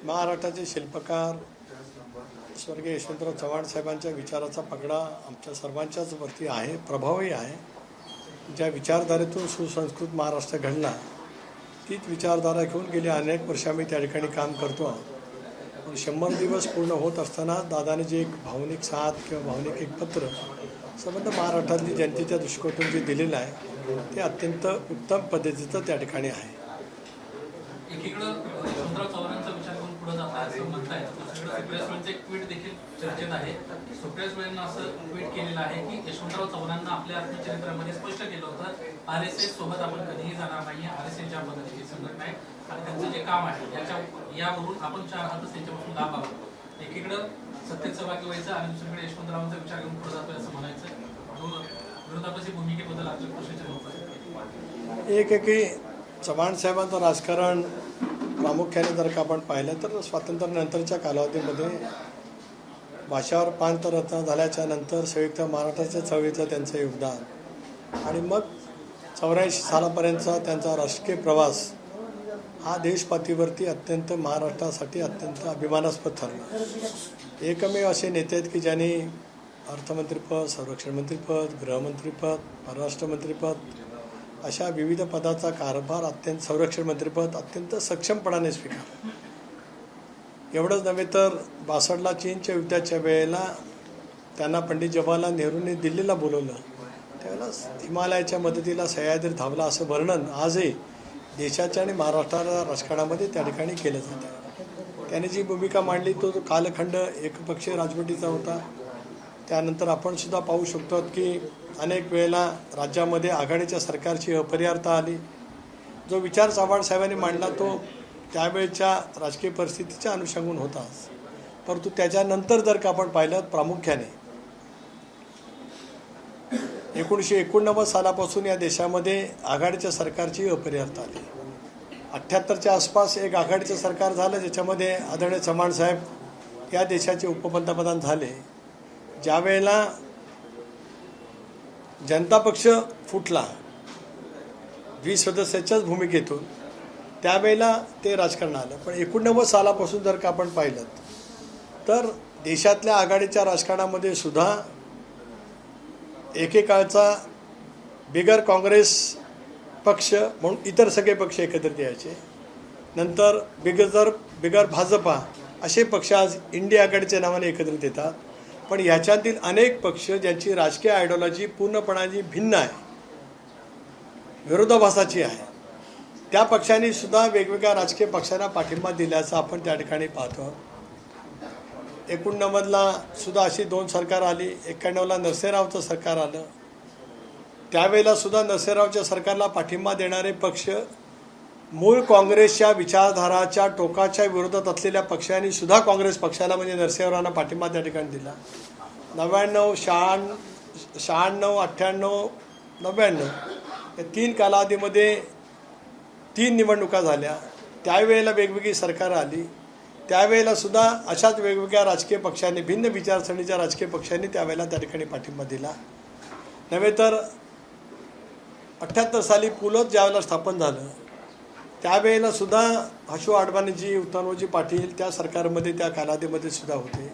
महाराष्ट्राचे शिल्पकार स्वर्गीय यशवंतराव चव्हाण साहेबांच्या विचाराचा पगडा आमच्या सर्वांच्याच वरती आहे, प्रभावही आहे. ज्या विचारधारेतून सुसंस्कृत महाराष्ट्र घडला तीच विचारधारा घेऊन गेली अनेक वर्ष आम्ही त्या ठिकाणी काम करतो आहोत. पण 100 दिवस पूर्ण होत असताना दादाने जे एक भावनिक साथ किंवा भावनिक एक पत्र संबंध महाराष्ट्रातली जनतेच्या दृष्टिकोनातून जे दिलेलं आहे ते अत्यंत उत्तम पद्धतीचं त्या ठिकाणी आहे. एकीकडे यशवंतराव चव्हाणांचा विचार करून पुढे जात आहे असं म्हणताय, दुसरीकडे सुप्रिया सुळेंचं एक ट्विट देखील चर्चेत आहे. सुप्रिया सुळेंना असं ट्विट केलेलं आहे की यशवंतराव चव्हाणांना आपल्या आत्मचरित्रामध्ये स्पष्ट केलं होतं RSS सोबत आपण कधीही जाणार नाही. RSS ज्या पद्धतीची संघटना आहे आणि त्यांचं जे काम आहे यावरून आपण 4 हातच त्यांच्यापासून लाभ आहोत. एकीकडे सत्तेचं वाक्य व्हायचं आणि दुसरीकडे यशवंतरावांचा विचार घेऊन पुढे जातोय असं म्हणायचं. विरोधाभासी भूमिकेबद्दल आपल्या प्रश्नाचे मत एक आहे की चव्हाण साहेबांचं राजकारण प्रामुख्याने जर का आपण पाहिलं तर स्वातंत्र्यानंतरच्या कालावधीमध्ये भाषावर पांतरत्न झाल्याच्या नंतर संयुक्त महाराष्ट्राच्या चळवळीतलं त्यांचं योगदान आणि मग 84 सालापर्यंतचा त्यांचा राजकीय प्रवास हा देशपातळीवरती अत्यंत महाराष्ट्रासाठी अत्यंत अभिमानास्पद ठरला. एकमेव असे नेते आहेत की ज्यांनी अर्थमंत्रीपद, संरक्षण मंत्रीपद, गृहमंत्रीपद, परराष्ट्रमंत्रीपद अशा विविध पदाचा कारभार संरक्षण मंत्रिपद अत्यंत सक्षमपणाने स्वीकारलं. एवढंच नव्हे तर 62ला चीनच्या युद्धाच्या वेळेला त्यांना पंडित जवाहरलाल नेहरूंनी दिल्लीला बोलवलं, त्यावेळेला हिमालयाच्या मदतीला सह्याद्री धावला असं वर्णन आजही देशाच्या आणि महाराष्ट्राच्या राजकारणामध्ये त्या ठिकाणी केलं जातं. त्याने जी भूमिका मांडली तो कालखंड एकपक्षीय राजवटीचा होता. त्यानंतर आपण सुद्धा पाहू शकतो की अनेक वेळेला राज्यामध्ये आघाडीच्या सरकारची अपरिहार्यता आली. जो विचार चव्हाण साहेबांनी मांडला तो त्यावेळच्या राजकीय परिस्थितीच्या अनुषंगाने होताच, परंतु त्याच्यानंतर जर का आपण पाहिलं प्रामुख्याने 1989 सालापासून या देशामध्ये आघाडीच्या सरकारची अपरिहार्यता आली. 78च्या आसपास एक आघाडीचं सरकार झालं ज्याच्यामध्ये आदरणीय चव्हाण साहेब या देशाचे उपपंतप्रधान झाले. ज्या वेळेला जनता पक्ष फुटला 20 सदस्याच्याच भूमिकेतून त्यावेळेला ते राजकारण आलं. पण 89 सालापासून जर का आपण पाहिलं तर देशातल्या आघाडीच्या राजकारणामध्ये सुद्धा एकेकाळचा बिगर काँग्रेस पक्ष म्हणून इतर सगळे पक्ष एकत्रित यायचे. नंतर बिगर भाजपा असे पक्ष आज इंडिया आघाडीच्या नावाने एकत्रित येतात. पण याच्यातील अनेक पक्ष ज्यांची राजकीय आयडिओलॉजी पूर्णपणाने भिन्न आहे, विरोधाभासाची आहे, त्या पक्षांनी सुद्धा वेगवेगळ्या राजकीय पक्षांना पाठिंबा दिल्याचं आपण त्या ठिकाणी पाहतो. 89ला सुद्धा अशी 2 सरकार आली. 91ला नरसिंहरावचं सरकार आलं. त्यावेळेला सुद्धा नरसिंहरावच्या सरकारला पाठिंबा देणारे पक्ष मूळ काँग्रेसच्या विचारधाराच्या टोकाच्या विरोधात असलेल्या पक्षांनी सुद्धा काँग्रेस पक्षाला म्हणजे नरसिंहरावांना पाठिंबा त्या ठिकाणी दिला. 99, 96, 98, 99 या 3 कालावधीमध्ये 3 निवडणुका झाल्या. त्यावेळेला वेगवेगळी सरकारं आली. त्यावेळेला सुद्धा अशाच वेगवेगळ्या राजकीय पक्षांनी भिन्न विचारसरणीच्या राजकीय पक्षांनी त्यावेळेला त्या ठिकाणी पाठिंबा दिला. नव्हे तर 78 साली पुलत ज्यावेळेला स्थापन झालं त्यावेळेला सुद्धा अशोक अडवाणीजी, उत्तमरावजी पाटील त्या सरकारमध्ये त्या कालावधीमध्ये सुद्धा होते.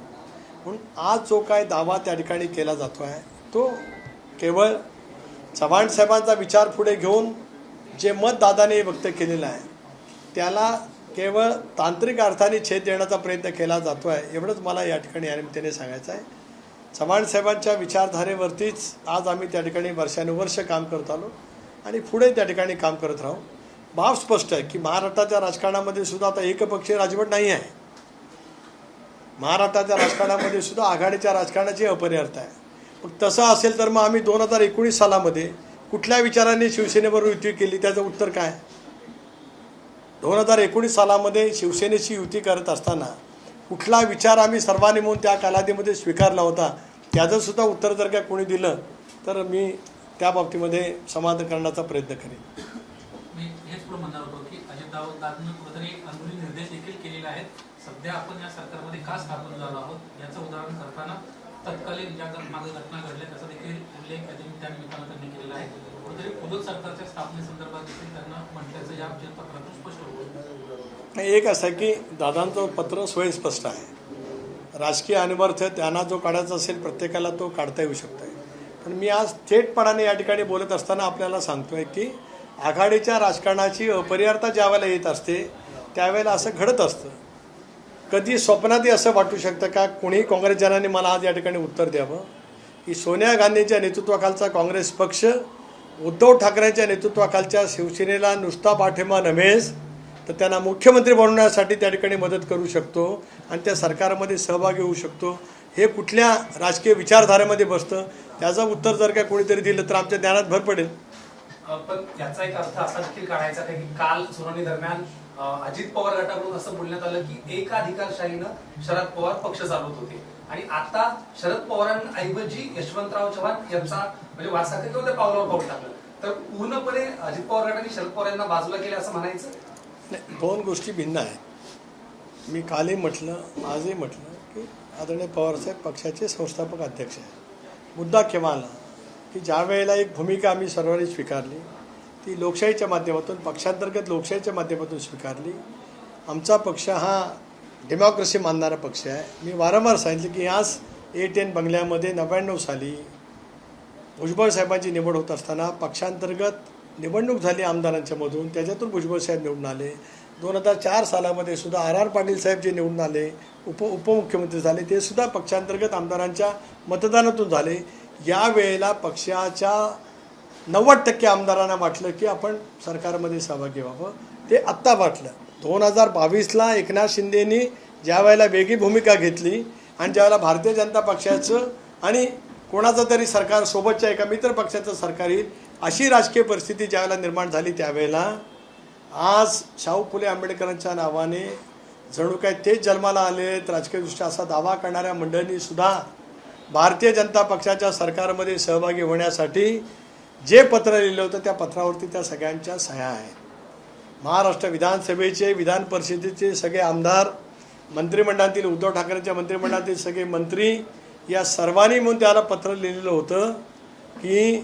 म्हणून आज जो काय दावा त्या ठिकाणी केला जातो आहे तो केवळ चव्हाण साहेबांचा विचार पुढे घेऊन जे मत दादाने व्यक्त केलेलं आहे त्याला केवळ तांत्रिक अर्थाने छेद देण्याचा प्रयत्न केला जातो आहे, एवढंच मला या ठिकाणी या निमित्ताने सांगायचं आहे. चव्हाण साहेबांच्या विचारधारेवरतीच आज आम्ही त्या ठिकाणी वर्षानुवर्ष काम करत आलो आणि पुढे त्या ठिकाणी काम करत राहू. भाव स्पष्ट आहे की महाराष्ट्राच्या राजकारणामध्ये सुद्धा आता एकपक्षीय राजवट नाही आहे. महाराष्ट्राच्या राजकारणामध्ये सुद्धा आघाडीच्या राजकारणाची अपरिहार्यता आहे. मग तसं असेल तर मग आम्ही 2019 सालामध्ये कुठल्या विचाराने शिवसेनेबरोबर युती केली त्याचं उत्तर काय? 2019 सालामध्ये शिवसेनेची युती करत असताना कुठला विचार आम्ही सर्वांनी म्हणून त्या कालावधीमध्ये स्वीकारला होता त्याचं सुद्धा उत्तर जर का कोणी दिलं तर मी त्या बाबतीमध्ये समाधान करण्याचा प्रयत्न करेन. म्हणणार होतो की अजितदादांनी कुठेतरी अंगुली निर्देश देखील केलेले आहेत. सध्या आपण या सरकारमध्ये का स्थापन झालो आहोत याचं उदाहरण करताना तत्कालीन ज्या मागे घटना घडल्या त्याचा देखील उल्लेख त्या निमित्तानं त्यांनी केलेला आहे. कुठेतरी पुढील सरकारच्या स्थापनेसंदर्भात देखील त्यांना म्हटल्याचं या पत्रातून स्पष्ट होतं. एक असं आहे की दादांचं पत्र स्वयंस्पष्ट आहे. राजकीय अनवर्थ त्यांना जो काढायचा असेल प्रत्येकाला तो काढता येऊ शकतो. पण मी आज थेटपणाने या ठिकाणी बोलत असताना आपल्याला सांगतोय की आघाडीच्या राजकारणाची अपरिहार्यता ज्यावेळेला येत असते त्यावेळेला असं घडत असतं. कधी स्वप्नातही असं वाटू शकतं का कोणी काँग्रेसजनांनी मला आज या ठिकाणी उत्तर द्यावं की सोनिया गांधींच्या नेतृत्वाखालचा काँग्रेस पक्ष उद्धव ठाकरेंच्या नेतृत्वाखालच्या शिवसेनेला नुसता पाठिंबा नव्हेच तर त्यांना मुख्यमंत्री बनवण्यासाठी त्या ठिकाणी मदत करू शकतो आणि त्या सरकारमध्ये सहभागी होऊ शकतो. हे कुठल्या राजकीय विचारधारेमध्ये बसतं त्याचं उत्तर जर का कोणीतरी दिलं तर आमच्या ज्ञानात भर पडेल. पण याचा एक अर्थ असा देखील काढायचा आहे की काल सुनावणी दरम्यान अजित पवार गटाकडून असं बोलण्यात आलं की एकाधिकारशाहीनं शरद पवार पक्ष चालवत होते आणि आता शरद पवारांऐवजी यशवंतराव चव्हाण यांचा म्हणजे वारसा किंवा त्या पावलावर पाऊल टाकलं तर पूर्णपणे अजित पवार गटाने शरद पवार यांना बाजूला केलं असं म्हणायचं. नाही, दोन गोष्टी भिन्न आहेत. मी कालही म्हटलं आजही म्हटलं की आदरणीय पवारसाहेब पक्षाचे संस्थापक अध्यक्ष आहेत. मुद्दा केव्हा आला की ज्या वेळेला एक भूमिका आम्ही सर्वांनी स्वीकारली ती लोकशाहीच्या माध्यमातून पक्षांतर्गत लोकशाहीच्या माध्यमातून स्वीकारली. आमचा पक्ष हा डेमोक्रेसी मानणारा पक्ष आहे. मी वारंवार सांगितलं की आज A10 बंगल्यामध्ये 99 साली भुजबळ साहेबांची निवड होत असताना पक्षांतर्गत निवडणूक झाली आमदारांच्या मधून त्याच्यातून भुजबळ साहेब निवडून आले. 2004 सालामध्ये सुद्धा R पाटील साहेब जे निवडून आले उपमुख्यमंत्री झाले ते सुद्धा पक्षांतर्गत आमदारांच्या मतदानातून झाले. यावेळेला पक्षाच्या 90% आमदारांना वाटलं की आपण सरकारमध्ये सहभागी व्हावं. ते आत्ता वाटलं. 2022ला एकनाथ शिंदेनी ज्या वेळेला वेगळी भूमिका घेतली आणि ज्यावेळेला भारतीय जनता पक्षाचं आणि कोणाचं तरी सरकार सोबतच्या एका मित्र पक्षाचं सरकार येईल अशी राजकीय परिस्थिती ज्यावेळेला निर्माण झाली त्यावेळेला आज शाहू फुले आंबेडकरांच्या नावाने जणू काय तेच जन्माला आलेत राजकीयदृष्ट्या असा दावा करणाऱ्या मंडळींनी सुद्धा भारतीय जनता पक्षाच्या सरकारमध्ये सहभागी होण्यासाठी जे पत्र लिहिलं होतं त्या पत्रावरती त्या सगळ्यांच्या सह्या आहेत. महाराष्ट्र विधानसभेचे विधान परिषदेचे सगळे आमदार मंत्रिमंडळातील उद्धव ठाकरेंच्या मंत्रिमंडळातील सगळे मंत्री या सर्वांनी म्हणून त्याला पत्र लिहिलेलं होतं की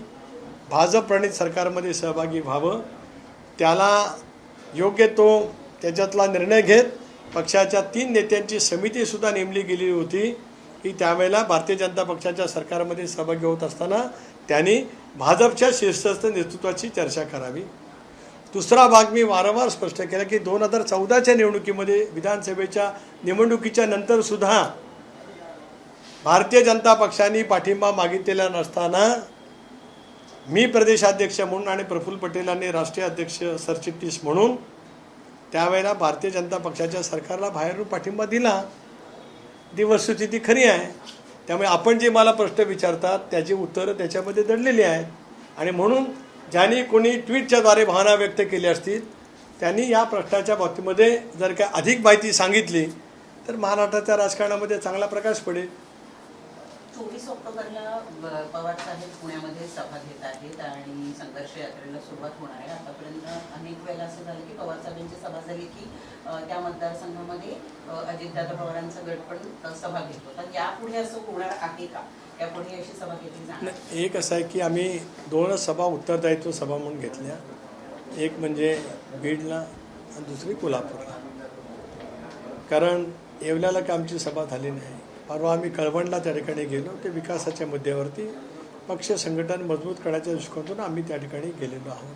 भाजप प्रणित सरकारमध्ये सहभागी व्हावं. त्याला योग्य तो त्याच्यातला निर्णय घेत पक्षाच्या 3 नेत्यांची समितीसुद्धा नेमली गेलेली होती की त्यावेळेला भारतीय जनता पक्षाच्या सरकारमध्ये सहभागी होत असताना त्यांनी भाजपच्या शीर्षस्थ नेतृत्वाची चर्चा करावी. दुसरा भाग मी वारंवार स्पष्ट केला की 2014च्या निवडणुकीमध्ये विधानसभेच्या निवडणुकीच्या नंतरसुद्धा भारतीय जनता पक्षाने पाठिंबा मागितलेला नसताना मी प्रदेशाध्यक्ष म्हणून आणि प्रफुल्ल पटेलांनी राष्ट्रीय अध्यक्ष सरचिटणीस म्हणून त्यावेळेला भारतीय जनता पक्षाच्या सरकारला बाहेरून पाठिंबा दिला. ती वस्तुस्थिती खरी आहे. त्यामुळे आपण जे मला प्रश्न विचारतात त्याची उत्तरं त्याच्यामध्ये दडलेली आहेत आणि म्हणून ज्यांनी कोणी ट्विटच्याद्वारे भावना व्यक्त केली असतील त्यांनी या प्रश्नाच्या बाबतीमध्ये जर काय अधिक माहिती सांगितली तर महाराष्ट्राच्या राजकारणामध्ये चांगला प्रकाश पडेल. 24 ऑक्टोबरला पवार साहेब पुण्यामध्ये सभा घेत आहेत आणि संघर्ष यात्रेला सुरुवात होणार आहे. आतापर्यंत अनेक वेळेला असं झालं की पवार साहेबांची सभा झाली की त्या मतदारसंघामध्ये अजितदादा पवारांचा गट पण सभा घेतो. तर यापुढे असं होणार आहे का? यापुढे अशी सभा घेतली जाणार? एक असं आहे की आम्ही 2 सभा उत्तरदायित्व सभा म्हणून घेतल्या. एक म्हणजे बीडला आणि दुसरी कोल्हापूरला. कारण येवल्याला की आमची सभा झाली नाही. परवा आम्ही कळवणला त्या ठिकाणी गेलो. ते विकासाच्या मुद्द्यावरती पक्ष संघटन मजबूत करण्याच्या दृष्टिकोनातून आम्ही त्या ठिकाणी गेलेलो आहोत.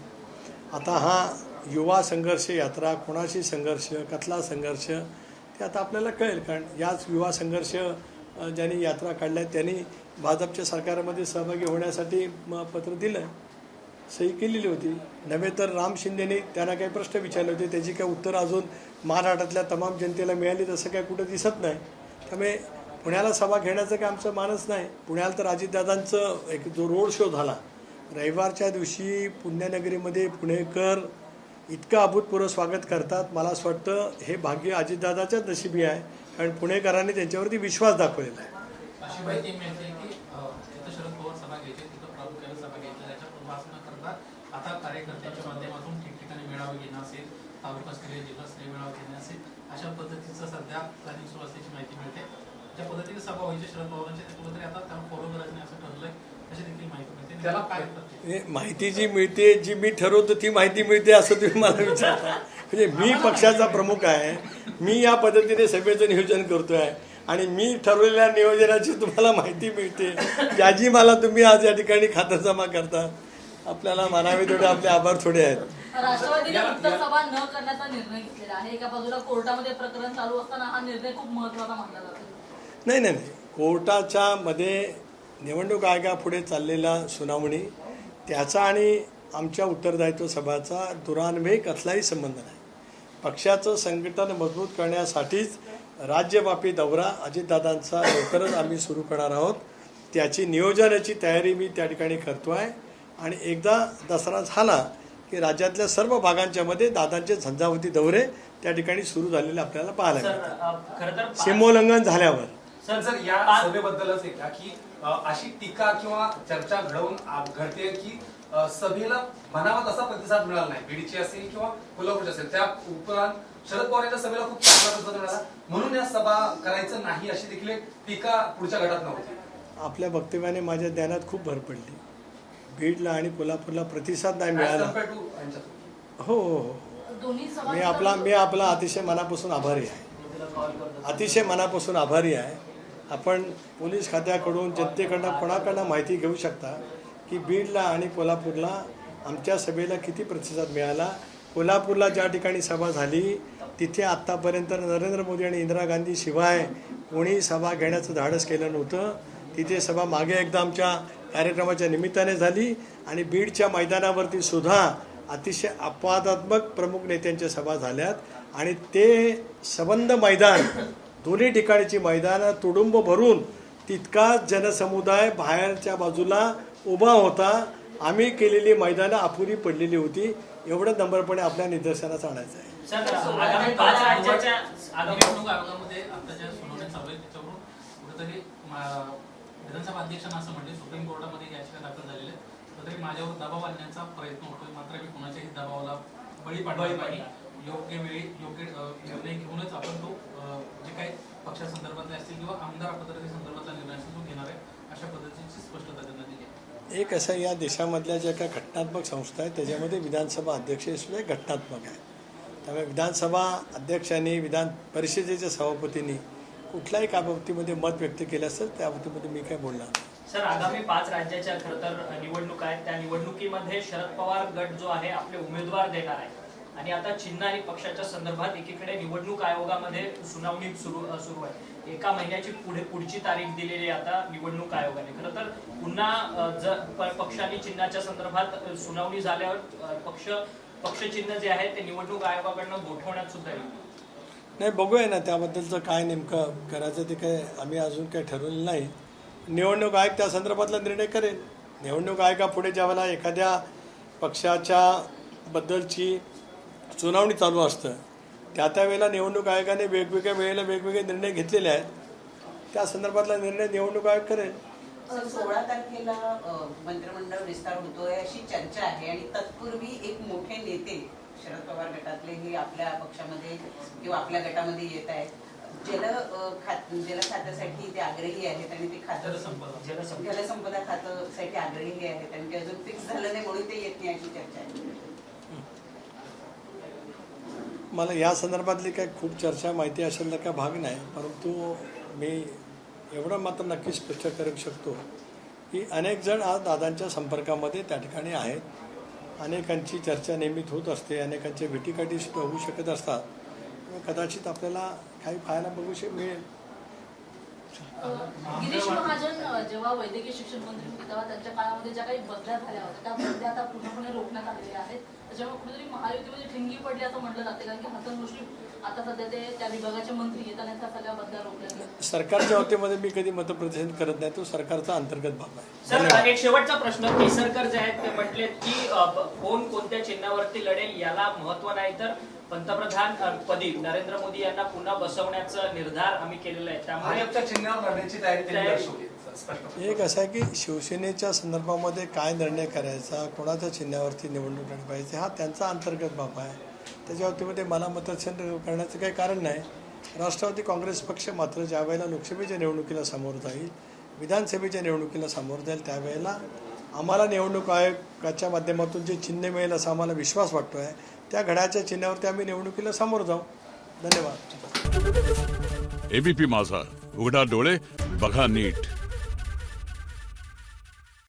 आता हा युवा संघर्ष यात्रा कोणाशी संघर्ष कसला संघर्ष ते आता आपल्याला कळेल. कारण याच युवा संघर्ष ज्यांनी यात्रा काढल्या त्यांनी भाजपच्या सरकारमध्ये सहभागी होण्यासाठी पत्र दिलं सही केलेली होती. नव्हे तर राम शिंदेने त्यांना काही प्रश्न विचारले होते त्याची काही उत्तर अजून महाराष्ट्रातल्या तमाम जनतेला मिळाली तसं काय कुठं दिसत नाही. त्यामुळे पुण्याला सभा घेण्याचं काय आमचं मानस नाही. पुण्याला तर अजितदादांचं एक जो रोड शो झाला रविवारच्या दिवशी पुण्यनगरीमध्ये पुणेकर इतकं अभूतपूर्व स्वागत करतात. मला असं वाटतं हे भाग्य अजितदादाच्याच नशिबी आहे कारण पुणेकरांनी त्यांच्यावरती विश्वास दाखवलेला आहे. अशी माहिती मिळते की तिथं शरद पवार सभा घ्यायची तिथं प्रामुख्याने सभा घ्यायची त्याच्या प्रवास न करता आता कार्यकर्त्यांच्या माध्यमातून ठिकठिकाणी मेळावे घेणं असेल तालुकास्तरीय जिल्हास्तरीय मेळावे घेणे असेल अशा पद्धतीचं सध्या प्लॅनिंग सुरू असल्याची माहिती मिळते. ज्या पद्धतीने सभा व्हायची शरद पवारांची त्या पद्धतीने आता त्याला फॉलो करायचं नाही असं ठरलंय अशी देखील माहिती मिळते. त्याला काय करते हे माहिती जी मिळते, जी मी ठरवतो ती माहिती मिळते असं तुम्ही मला विचारता. म्हणजे मी पक्षाचा प्रमुख आहे, मी या पद्धतीने सभेचं नियोजन करतोय आणि मी ठरवलेल्या नियोजनाची तुम्हाला माहिती मिळते, ज्याची मला तुम्ही आज या ठिकाणी खातरजमा करता. आपल्याला मानावे थोडे आपले आभार थोडे आहेत. राष्ट्रवादीने उत्तर सभा न करण्याचा निर्णय घेतलेला आहे. एका बाजूला कोर्टामध्ये प्रकरण चालू असताना हा निर्णय खूप महत्त्वाचा मानला जातो. नाही, कोर्टाच्या मध्ये निवडणूक आयोगापुढे चाललेला सुनावणी त्याचा आणि आमच्या उत्तरदायित्व सभाचा दुरान्वये कसलाही संबंध नाही. पक्षाचं संघटन मजबूत करण्यासाठीच राज्यव्यापी दौरा अजितदादांचा लवकरच आम्ही सुरू करणार आहोत. त्याची नियोजनाची तयारी मी त्या ठिकाणी करतो आहे आणि एकदा दसरा झाला की राज्यातल्या सर्व भागांच्या मध्ये दादांचे झंझावती दौरे त्या ठिकाणी सुरू झालेले आपल्याला पाहायला मिळतात. खरं तर सीमोल्लंघन झाल्यावर सर या सभेबद्दलच एक की अशी टीका किंवा चर्चा घडते की सभेला म्हणावा तसा प्रतिसाद मिळाला नाही, बीडची असेल किंवा कोल्हापूरची असेल. त्या उपरांत शरद पवार यांच्या सभेला खूप चांगला प्रतिसाद मिळाला म्हणून या सभा करायचं नाही अशी देखील एक टीका पुढच्या गटात नव्हती. आपल्या वक्तव्याने माझ्या ध्यानात खूप भर पडली. बीडला आणि कोल्हापूरला प्रतिसाद नाही मिळाला. हो, दोन्ही सभा मी आपला अतिशय मनापासून आभारी आहे, अतिशय मनापासून आभारी आहे. आपण पोलीस खात्याकडून जनतेकडनं कोणाकडनं माहिती घेऊ शकता की बीडला आणि कोल्हापूरला आमच्या सभेला किती प्रतिसाद मिळाला. कोल्हापूरला ज्या ठिकाणी सभा झाली तिथे आत्तापर्यंत नरेंद्र मोदी आणि इंदिरा गांधी शिवाय कोणी सभा घेण्याचं धाडस केलं नव्हतं. तिथे सभा मागे एकदा आमच्या कार्यक्रमाच्या निमित्ताने झाली आणि बीडच्या मैदानावरती सुद्धा अतिशय अपवादात्मक प्रमुख नेत्यांच्या सभा झाल्यात आणि ते सबंध मैदान दोन्ही ठिकाणची मैदानं तुडुंब भरून तितकाच जनसमुदाय बाहेरच्या बाजूला उभा होता. आम्ही केलेली मैदानं अपुरी पडलेली होती. एवढं नंबरपणे आपल्या निदर्शनास आणायचं आहे. सर, आगामी 5 राज्याच्या निवडणूक आयोगामध्ये आता ज्या सुनावण्या चालू आहेत त्याच्यावरून कुठेतरी विधानसभा अध्यक्षांना असं म्हणजे सुप्रीम कोर्टामध्ये याचिका दाखल झालेल्या आहेत. कुठेतरी माझ्यावर दबाव आणण्याचा प्रयत्न होतोय, मात्र मी कोणाच्याही दबावाला बळी पडणार नाही. योग्य वेळी योग्य निर्णय घेऊनच आपण तो जे काही पक्षासंदर्भातले असतील किंवा आमदार पद्धती निर्णय असेल तो घेणार आहे अशा पद्धतीची स्पष्टता त्यांना दिली आहे. एक असं या देशामधल्या ज्या काही घटनात्मक संस्था आहेत त्याच्यामध्ये विधानसभा अध्यक्ष हे सुद्धा घटनात्मक आहे. त्यामुळे विधानसभा अध्यक्षांनी विधान परिषदेच्या सभापतींनी कुठल्याही का बाबतीमध्ये मत व्यक्त केलं असेल त्या बाबतीमध्ये मी काय बोलणार नाही. सर, आगामी 5 राज्याच्या खरं तर निवडणूक आहेत. त्या निवडणुकीमध्ये शरद पवार गट जो आहे आपले उमेदवार देणार आहे आणि आता चिन्ह आणि पक्षाच्या संदर्भात एकीकडे निवडणूक आयोगामध्ये सुनावणी सुरू आहे. 1 महिन्याची पुढची तारीख दिलेली आहे आता निवडणूक आयोगाने. खरं तर पुन्हा जर पक्ष आणि चिन्हाच्या संदर्भात सुनावणी झाल्यावर पक्ष चिन्ह जे आहे ते निवडणूक आयोगाकडनं गोठवण्यात सुद्धा येईल. नाही, बघूया ना त्याबद्दलचं काय नेमकं करायचं ते काय आम्ही अजून काही ठरवलेलं नाही. निवडणूक आयोग त्या संदर्भातला निर्णय करेल. निवडणूक आयोगापुढे ज्यावेळेला एखाद्या पक्षाच्या बद्दलची सुनावणी चालू असतं त्या वेळेला निवडणूक आयोगाने वेगवेगळ्या वेळेला वेगवेगळे निर्णय घेतलेले आहेत. त्या संदर्भातला निर्णय निवडणूक आयोग करेल. 16 तारखेला मंत्रिमंडळ विस्तार होतोय अशी चर्चा आहे आणि तत्पूर्वी एक मोठे नेते शरद पवार गटातले हे आपल्या पक्षामध्ये किंवा आपल्या गटामध्ये येत आहेत. जल खात्यासाठी ते आग्रही आहेत आणि ते खातं जलसंपदा खात्यासाठी आग्रही आहेत आणि ते अजून फिक्स झालं नाही म्हणून ते येत नाही अशी चर्चा आहे. मला या संदर्भातली काय खूप चर्चा माहिती असेल तर काय भाग नाही, परंतु मी एवढं मात्र नक्की स्पष्ट करू शकतो की अनेक जण आज दादांच्या संपर्कामध्ये त्या ठिकाणी आहेत. अनेकांची चर्चा नेहमीच होत असते, अनेकांच्या भेटीगाठी सुद्धा होऊ शकत असतात. कदाचित आपल्याला काही पाहायला बघू मिळेल. गिरीश महाजन जेव्हा वैद्यकीय शिक्षण मंत्री होते तेव्हा त्यांच्या काळामध्ये ज्या काही बदल्या झाल्या होत्या त्या बदल्या आता पूर्णपणे रोखण्यात आलेल्या आहेत. त्याच्यामुळे कुठेतरी महायुतीमध्ये ठिणगी पडली असं म्हटलं जाते कारण की हसन मुश्रीफ आता सध्या ते त्या विभागाचे मंत्री आहेत आणि त्या सगळ्या बदल्या रोखल्या गेल्या. सरकारच्या बाबतीमध्ये मी कधी मतप्रतिसाद करत नाही, तो सरकारचा अंतर्गत भाग आहे. सर, एक शेवटचा प्रश्न. केसरकर जे आहेत ते म्हटले की कोण कोणत्या चिन्हावरती लढेल याला महत्व नाही, तर पंतप्रधान पदी नरेंद्र मोदी यांना पुन्हा बसवण्याचा निर्धार आम्ही केलेला आहे. त्यामुळे चिन्हावर लढण्याची तयारी त्यांनी दर्शवली. एक असं आहे की शिवसेनेच्या संदर्भामध्ये काय निर्णय करायचा, कोणाच्या चिन्हावरती निवडणूक लढवायची हा त्यांचा अंतर्गत बाब आहे. त्याच्या बाबतीमध्ये मला मतदान करण्याचं काही कारण नाही. राष्ट्रवादी काँग्रेस पक्ष मात्र ज्या वेळेला लोकसभेच्या निवडणुकीला सामोरं जाईल, विधानसभेच्या निवडणुकीला सामोरं जाईल, त्यावेळेला आम्हाला निवडणूक आयोगाच्या माध्यमातून जे चिन्ह मिळेल असा आम्हाला विश्वास वाटतो आहे, त्या घड्याळाच्या चिन्हावरती आम्ही निवडणुकीला सामोरं जाऊ. धन्यवाद. एबीपी माझा, उघडा डोळे बघा नीट.